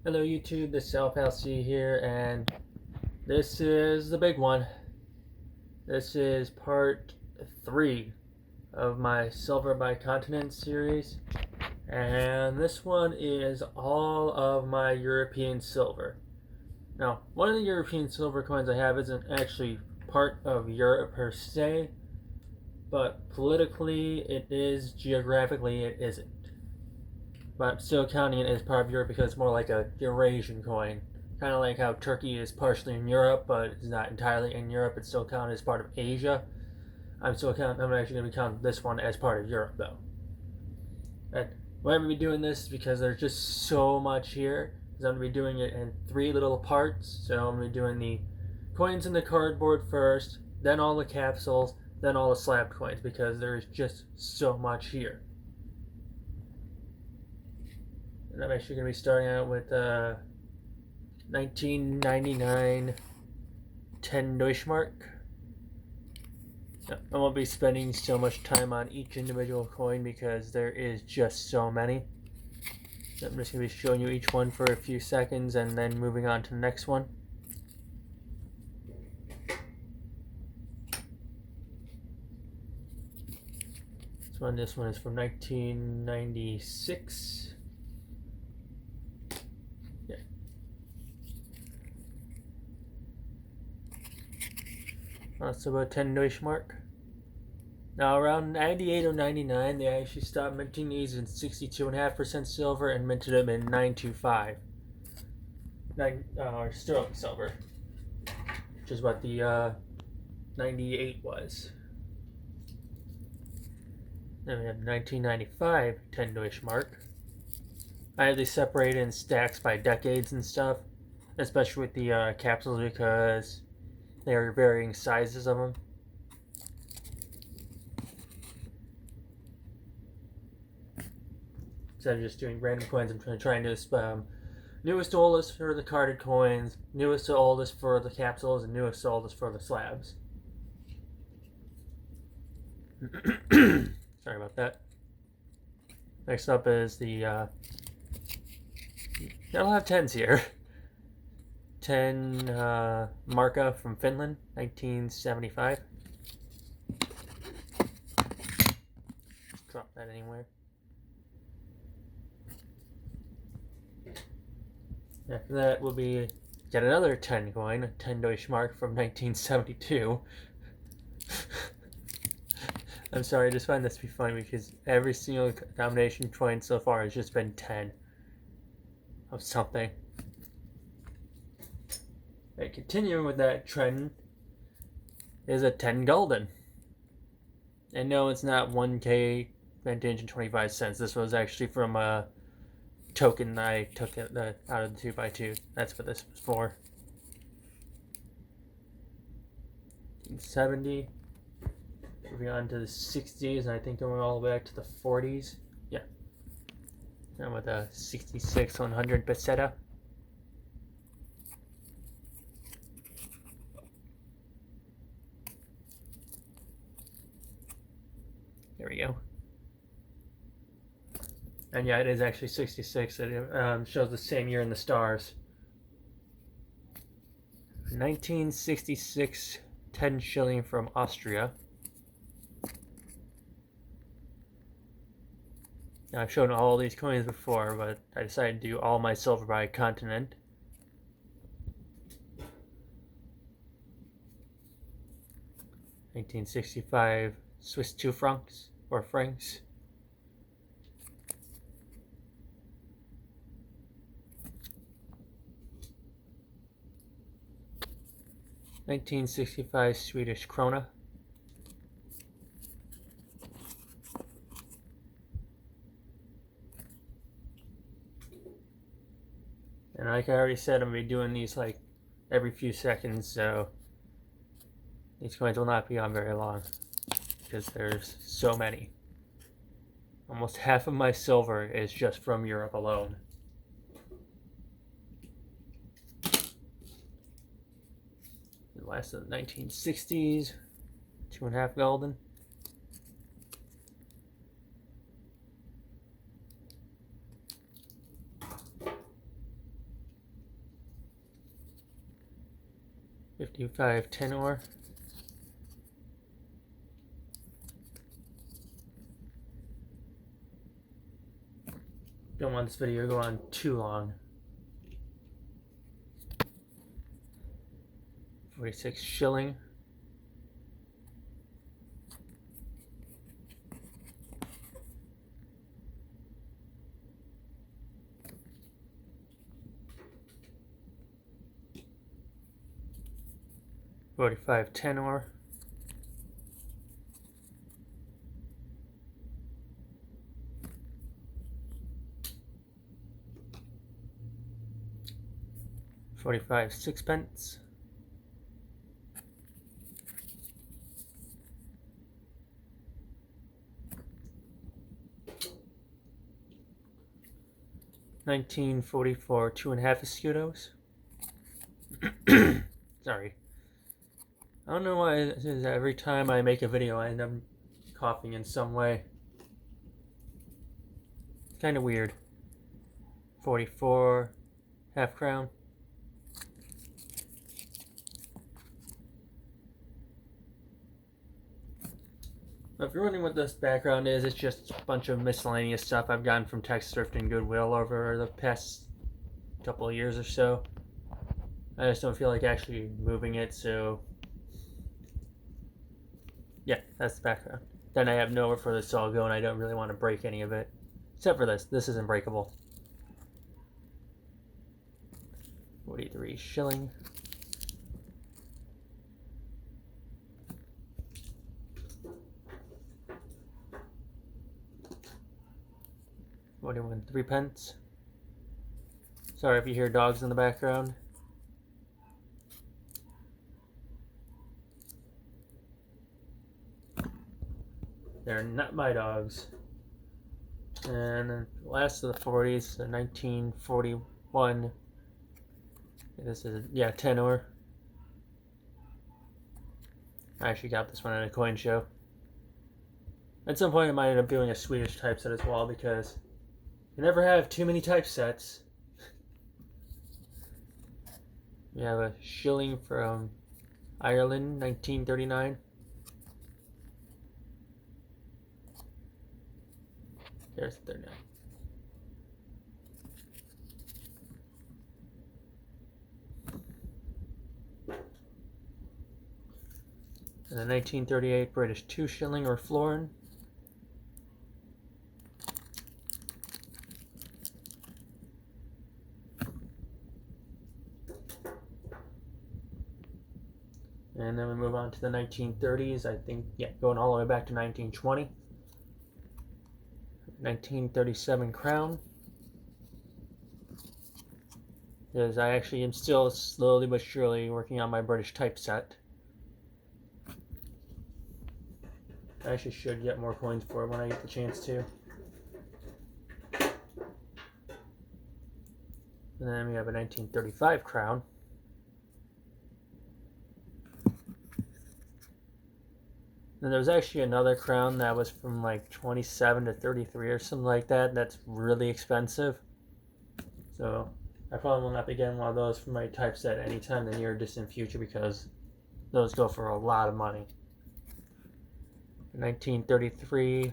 Hello YouTube, this is AlphaLC here, and this is the big one. This is part 3 of my Silver by Continent series, and this one is all of my European silver. Now, one of the European silver coins I have isn't actually part of Europe per se, but politically it is, geographically it isn't. But I'm still counting it as part of Europe because it's more like a Eurasian coin. Kind of like how Turkey is partially in Europe, but it's not entirely in Europe. It's still counted as part of Asia. I'm actually going to be counting this one as part of Europe, though. And why I'm going to be doing this is because there's just so much here. Because I'm going to be doing it in 3 little parts. So I'm going to be doing the coins in the cardboard first, then all the capsules, then all the slab coins, because there's just so much here. And I'm actually going to be starting out with 1999 10 Deutschmark. I won't be spending so much time on each individual coin because there is just so many. So I'm just going to be showing you each one for a few seconds and then moving on to the next one. This one is from 1996. That's about 10 Deutschmark. Now around 98 or 99, they actually stopped minting these in 62.5% silver and minted them in 925. Sterling silver, which is what the 98 was. Then we have 1995 10 Deutschmark. I have these separated in stacks by decades and stuff, especially with the capsules because there are varying sizes of them. Instead of just doing random coins, I'm trying to newest to oldest for the carded coins, newest to oldest for the capsules, and newest to oldest for the slabs. Sorry about that. Next up is the I'll have 10s here. 10 Marka from Finland, 1975. Drop that anywhere. After that will be yet another 10 coin, 10 Deutschmark from 1972. I'm sorry, I just find this to be funny because every single combination coin so far has just been 10 of something. And continuing with that trend is a 10 Gulden. And no, it's not 1K vintage and 25 cents. This was actually from a token I took out of the 2x2. That's what this was for. 70. Moving on to the 60s, and I think going all the way back to the 40s. Yeah. And with a 66 100 peseta. There we go. And yeah, it is actually 66. It shows the same year in the stars. 1966 10 shilling from Austria. Now, I've shown all these coins before, but I decided to do all my silver by continent. $1965 Swiss 2 francs or francs. $1965 Swedish krona. And like I already said, I'm going to be doing these like every few seconds, so these coins will not be on very long because there's so many. Almost half of my silver is just from Europe alone. The last of the 1960s, 2.5 Gulden. 55 tenor. Don't want this video to go on too long. 46 shilling. $45 tenor. $45 sixpence. $19.44 2.5 escudos. Sorry. I don't know why it is every time I make a video I end up coughing in some way. Kind of weird. 44 half crown. If you're wondering what this background is, it's just a bunch of miscellaneous stuff I've gotten from Texas Thrift and Goodwill over the past couple of years or so. I just don't feel like actually moving it, so yeah, that's the background. Then I have nowhere for this to all go, and I don't really want to break any of it. Except for this. This isn't breakable. 43 shilling. $41 3p. Sorry if you hear dogs in the background. They're not my dogs. And then last of the 40s, the 1941. This is, yeah, tenor. I actually got this one at a coin show. At some point I might end up doing a Swedish typeset as well, because you never have too many typesets. We have a shilling from Ireland, 1939. There's 39. And the 1938 British 2 shilling or florin. And then we move on to the 1930s, I think, yeah, going all the way back to 1920. 1937 crown. Because I actually am still slowly but surely working on my British typeset. I actually should get more coins for it when I get the chance to. And then we have a 1935 crown. And there was actually another crown that was from like 27 to 33 or something like that. That's really expensive. So I probably will not be getting one of those for my typeset anytime in the near distant future, because those go for a lot of money. 1933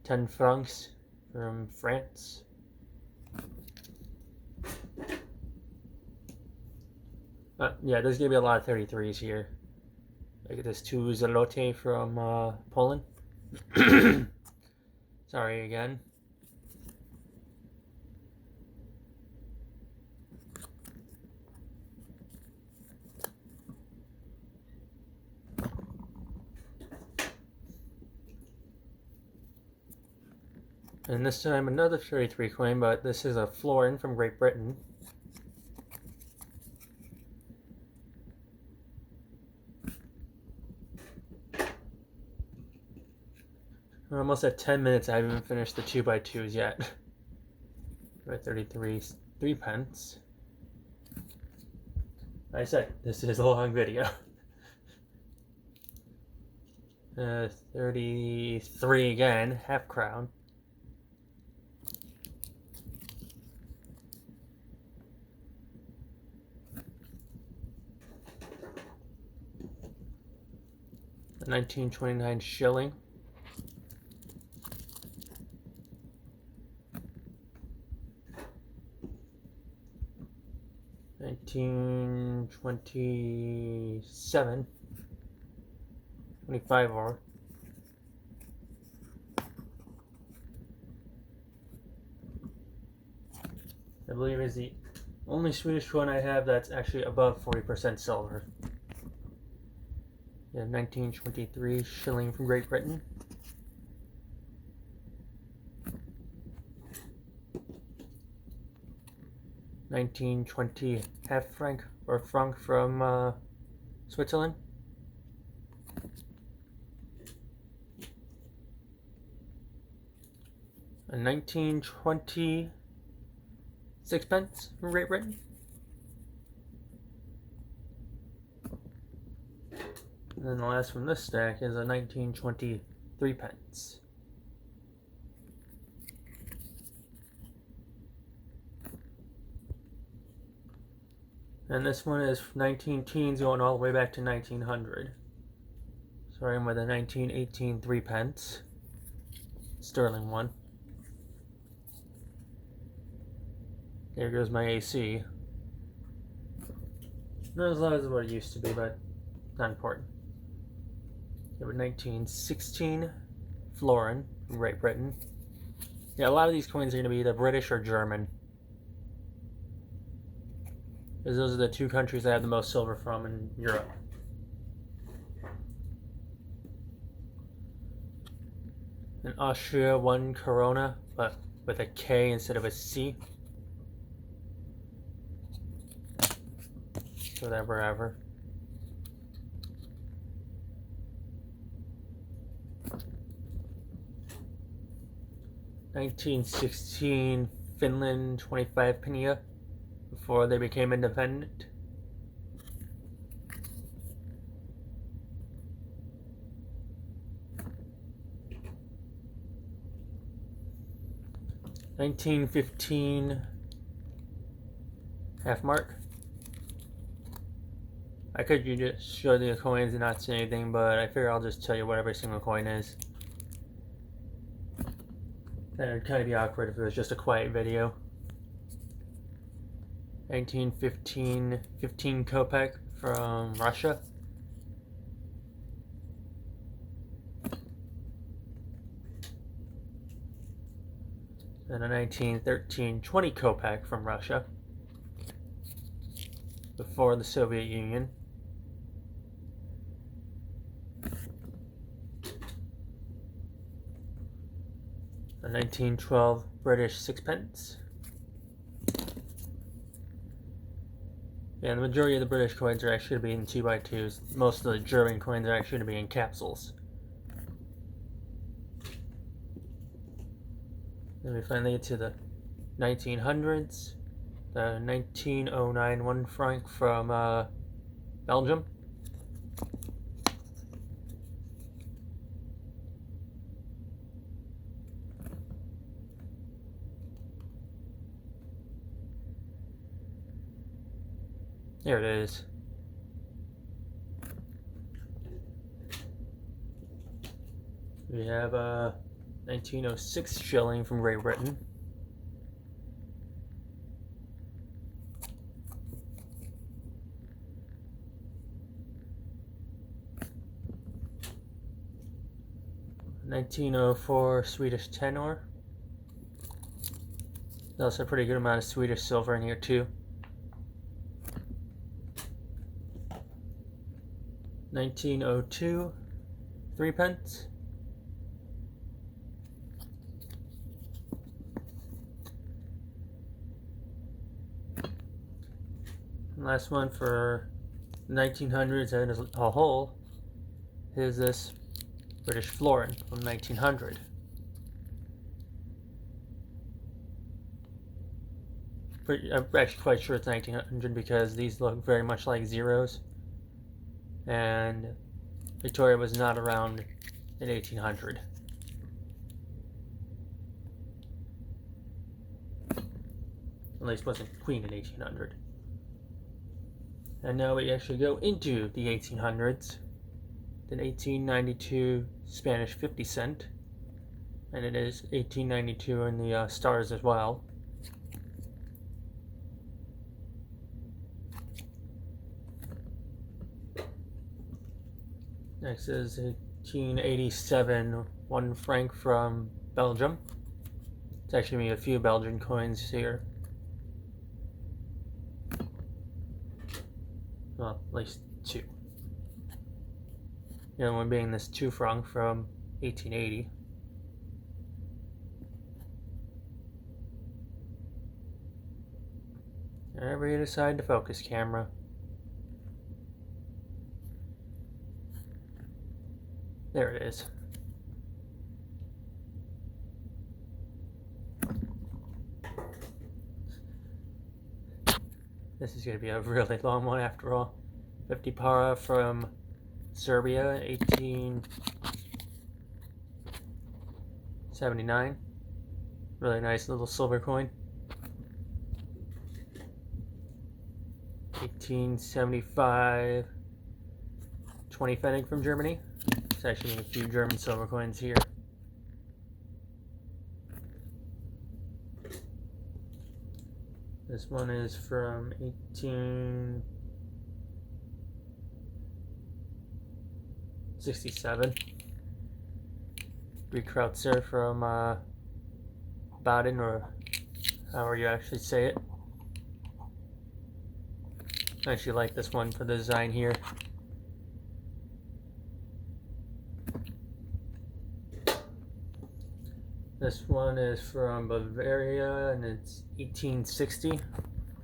10 francs from France. Yeah, there's gonna be a lot of 33s here. Look at this 2 zloty from Poland. Sorry again. And this time another 33 coin, but this is a florin from Great Britain. We're almost at 10 minutes. I haven't even finished the 2x2s yet. We're at 33 3p. Like I said, this is a long video. 33 again, half crown. A 1929 shilling. $19.27, 25 or. I believe is the only Swedish coin I have that's actually above 40% silver. Yeah, 1923 shilling from Great Britain. $19.20 half franc or franc from Switzerland. A 19.20 sixpence from Great Britain. And then the last from this stack is a 19.20 3p. And this one is 19 teens going all the way back to 1900. Starting with a 1918 3p. Sterling one. There goes my AC. Not as loud as what it used to be, but not important. You have a 1916 florin from Great Britain. Yeah, a lot of these coins are going to be either British or German, because those are the two countries I have the most silver from in Europe. An Austria 1 Corona, but with a K instead of a C. Whatever, ever. $1916 Finland 25 pennia before they became independent. $1915 half mark. I could just show the coins and not say anything, but I figure I'll just tell you what every single coin is. That would kind of be awkward if it was just a quiet video. 1915 15 kopeck from Russia. And a 1913 20 kopeck from Russia before the Soviet Union. A 1912 British sixpence. Yeah, the majority of the British coins are actually going to be in 2x2s. Most of the German coins are actually going to be in capsules. Then we finally get to the 1900s. The 1909 1 franc from Belgium. There it is. We have a 1906 shilling from Great Britain. $1904 Swedish tenor. There's also a pretty good amount of Swedish silver in here too. 1902 3p. And last one for 1900s and as a whole is this British florin from 1900. I'm actually quite sure it's 1900 because these look very much like zeros. And Victoria was not around in 1800. At least wasn't queen in 1800. And now we actually go into the 1800s. then 1892 Spanish 50 cent, and it is 1892 in the stars as well. Next is 1887 1 franc from Belgium. It's actually a few Belgian coins here. Well, at least two. The other one being this 2 franc from 1880. Whenever you decide to focus, camera. There it is. This is going to be a really long one after all. 50 para from Serbia, 1879. Really nice little silver coin. 1875, 20 Pfennig from Germany. There's actually a few German silver coins here. This one is from 1867. Greek Kreutzer from Baden, or however you actually say it. I actually like this one for the design here. This one is from Bavaria and it's 1860.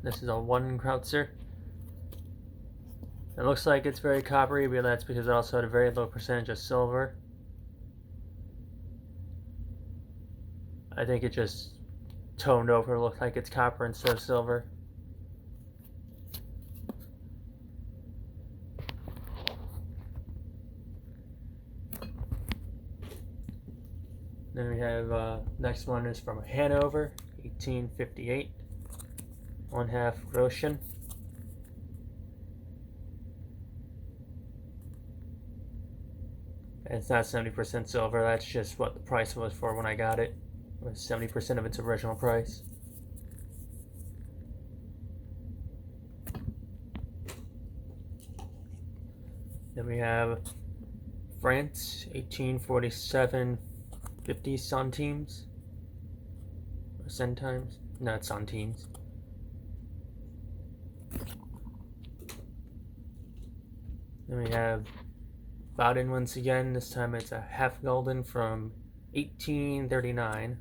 This is a 1 Kreutzer. It looks like it's very coppery, but that's because it also had a very low percentage of silver. I think it just toned over to look like it's copper instead of silver. Then we have, next one is from Hanover, 1858, 1/2 Groschen. And it's not 70% silver, that's just what the price was for when I got it. It was 70% of its original price. Then we have France, 1847, 50 centimes, or centimes, not centimes. Then we have Baden once again, this time it's a 1/2 Gulden from 1839.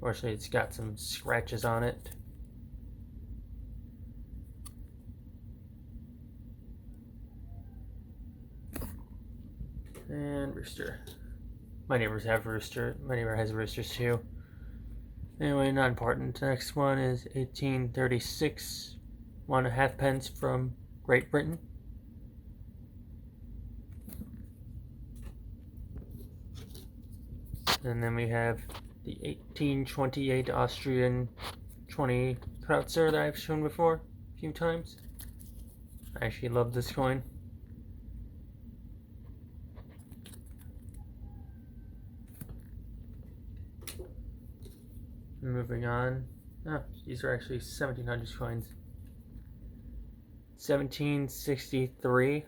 Fortunately, it's got some scratches on it. And rooster. My neighbors have rooster. My neighbor has roosters too. Anyway, not important. The next one is 1836, 1/2 pence from Great Britain. And then we have the 1828 Austrian 20 Kreutzer that I've shown before a few times. I actually love this coin. Moving on. Oh, these are actually 1700s coins. 1763.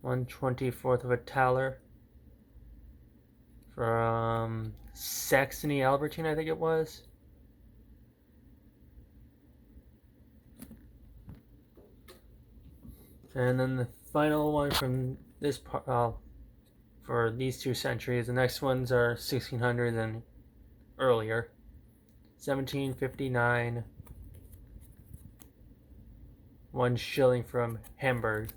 1/24 of a thaler. From Saxony Albertine, I think it was. And then the final one from this part, for these 2 centuries, the next ones are 1600s and earlier. 1759, 1 shilling from Hamburg.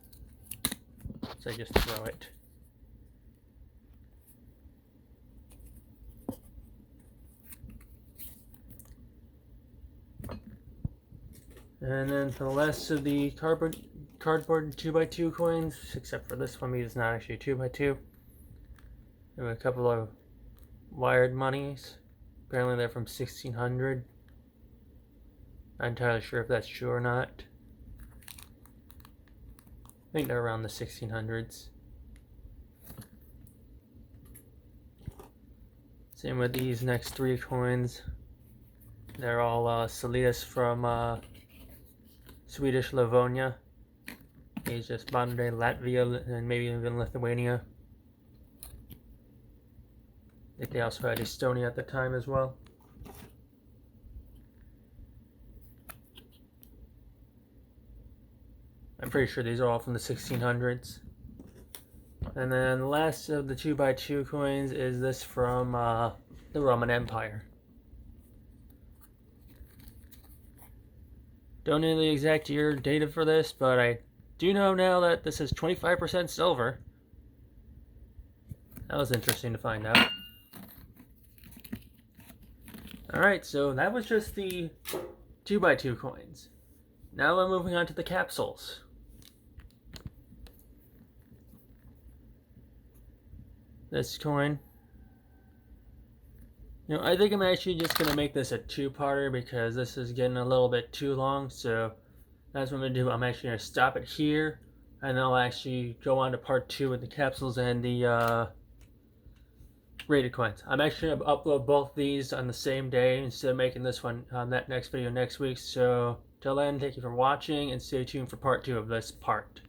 So I just throw it. And then for the last of the cardboard 2x2 coins, except for this one because it's not actually 2x2. We have a couple of wired monies. Apparently they're from 1600. Not entirely sure if that's true or not. I think they're around the 1600s. Same with these next 3 coins. They're all Solidas from Swedish Livonia. He's just modern day Latvia and maybe even Lithuania. I think they also had Estonia at the time as well. I'm pretty sure these are all from the 1600s. And then the last of the 2x2 coins is this from the Roman Empire. Don't know the exact year data for this, but I do know now that this is 25% silver. That was interesting to find out. Alright, so that was just the 2x2 coins. Now we're moving on to the capsules. This coin. You know, I think I'm actually just going to make this a 2-parter because this is getting a little bit too long, so that's what I'm going to do. I'm actually going to stop it here, and then I'll actually go on to part 2 with the capsules and the rated coins. I'm actually going to upload both these on the same day instead of making this one on that next video next week, so till then, thank you for watching, and stay tuned for part 2 of this part.